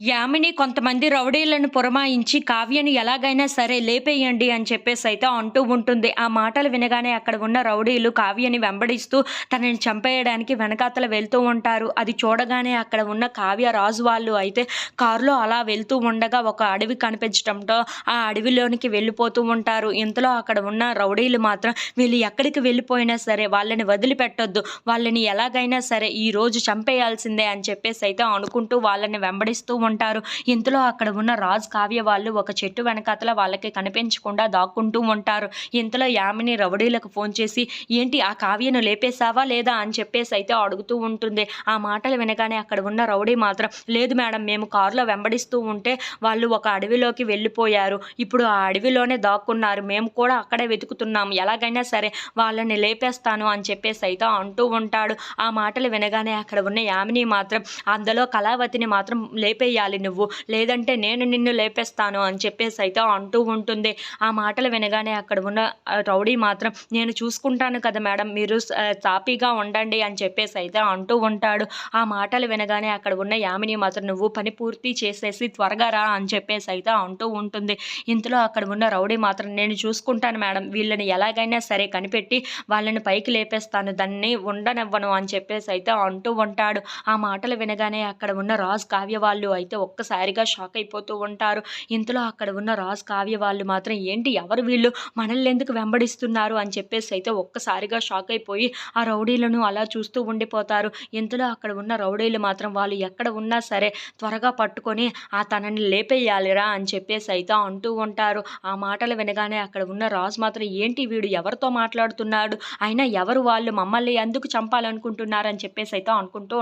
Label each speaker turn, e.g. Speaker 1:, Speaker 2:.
Speaker 1: యామిని కొంతమంది రౌడీలను పురమాయించి కావ్యని ఎలాగైనా సరే లేపేయండి అని చెప్పేసైతే అంటూ ఉంటుంది. ఆ మాటలు వినగానే అక్కడ ఉన్న రౌడీలు కావ్యని వెంబడిస్తూ తనని చంపేయడానికి వెనకాతల వెళ్తూ ఉంటారు. అది చూడగానే అక్కడ ఉన్న కావ్య రాజు వాళ్ళు అయితే కారులో అలా వెళ్తూ ఉండగా ఒక అడవి కనిపించటంతో ఆ అడవిలోనికి వెళ్ళిపోతూ ఉంటారు. ఇంతలో అక్కడ ఉన్న రౌడీలు మాత్రం వీళ్ళు ఎక్కడికి వెళ్ళిపోయినా సరే వాళ్ళని వదిలిపెట్టొద్దు. వాళ్ళని ఎలాగైనా సరే ఈరోజు చంపేయాల్సిందే అని చెప్పేసైతే అనుకుంటూ వాళ్ళని వెంబడిస్తూ ఉంటారు. ఇంతలో అక్కడ ఉన్న రాజ్, కావ్య వాళ్ళు ఒక చెట్టు వెనకాతల వాళ్ళకి కనిపించకుండా దాక్కుంటూ ఉంటారు. ఇంతలో యామిని రౌడీలకు ఫోన్ చేసి, "ఏంటి ఆ కావ్యను లేపేసావా లేదా?" అని చెప్పేసైతే అడుగుతూ ఉంటుంది. ఆ మాటలు వినగానే అక్కడ ఉన్న రౌడీ మాత్రం, "లేదు మేడం, మేము కారులో వెంబడిస్తూ ఉంటే వాళ్ళు ఒక అడవిలోకి వెళ్ళిపోయారు. ఇప్పుడు ఆ అడవిలోనే దాక్కున్నారు. మేము కూడా అక్కడే వెతుకుతున్నాం. ఎలాగైనా సరే వాళ్ళని లేపేస్తాను" అని చెప్పేసైతే అంటూ ఉంటాడు. ఆ మాటలు వినగానే అక్కడ ఉన్న యామిని మాత్రం, "అందులో కళావతిని మాత్రం లేపేయాలి నువ్వు. లేదంటే నేను నిన్ను లేపేస్తాను" అని చెప్పేసైతే అంటూ ఉంటుంది. ఆ మాటలు వినగానే అక్కడ ఉన్న రౌడీ మాత్రం, "నేను చూసుకుంటాను కదా మేడం, మీరు సాఫీగా ఉండండి" అని చెప్పేసైతే అంటూ ఉంటాడు. ఆ మాటలు వినగానే అక్కడ ఉన్న యామిని మాత్రం, "నువ్వు పని పూర్తి చేసేసి త్వరగా రా" అని చెప్పేసైతే అంటూ ఉంటుంది. ఇంతలో అక్కడ ఉన్న రౌడీ మాత్రం, "నేను చూసుకుంటాను మేడం. వీళ్ళని ఎలాగైనా సరే కనిపెట్టి వాళ్ళని పైకి లేపేస్తాను. దాన్ని ఉండనివ్వను" అని చెప్పేసైతే అంటూ ఉంటాడు. ఆ మాటలు వినగానే అక్కడ ఉన్న రాజ్, కావ్య వాళ్ళు అయితే ఒక్కసారిగా షాక్ అయిపోతూ ఉంటారు. ఇంతలో అక్కడ ఉన్న రాజ్, కావ్య వాళ్ళు మాత్రం, "ఏంటి ఎవరు వీళ్ళు? మనల్నెందుకు వెంబడిస్తున్నారు?" అని చెప్పేసైతే ఒక్కసారిగా షాక్ అయిపోయి ఆ రౌడీలను అలా చూస్తూ ఉండిపోతారు. ఇంతలో అక్కడ ఉన్న రౌడీలు మాత్రం, "వాళ్ళు ఎక్కడ ఉన్నా సరే త్వరగా పట్టుకొని తనని లేపేయాలిరా" అని చెప్పేసైతే అంటూ ఉంటారు. ఆ మాటలు వినగానే అక్కడ ఉన్న రాజు మాత్రం, "ఏంటి వీడు ఎవరితో మాట్లాడుతున్నాడు? అయినా ఎవరు వాళ్ళు? మమ్మల్ని ఎందుకు చంపాలనుకుంటున్నారు?" అని చెప్పేసైతే అనుకుంటూ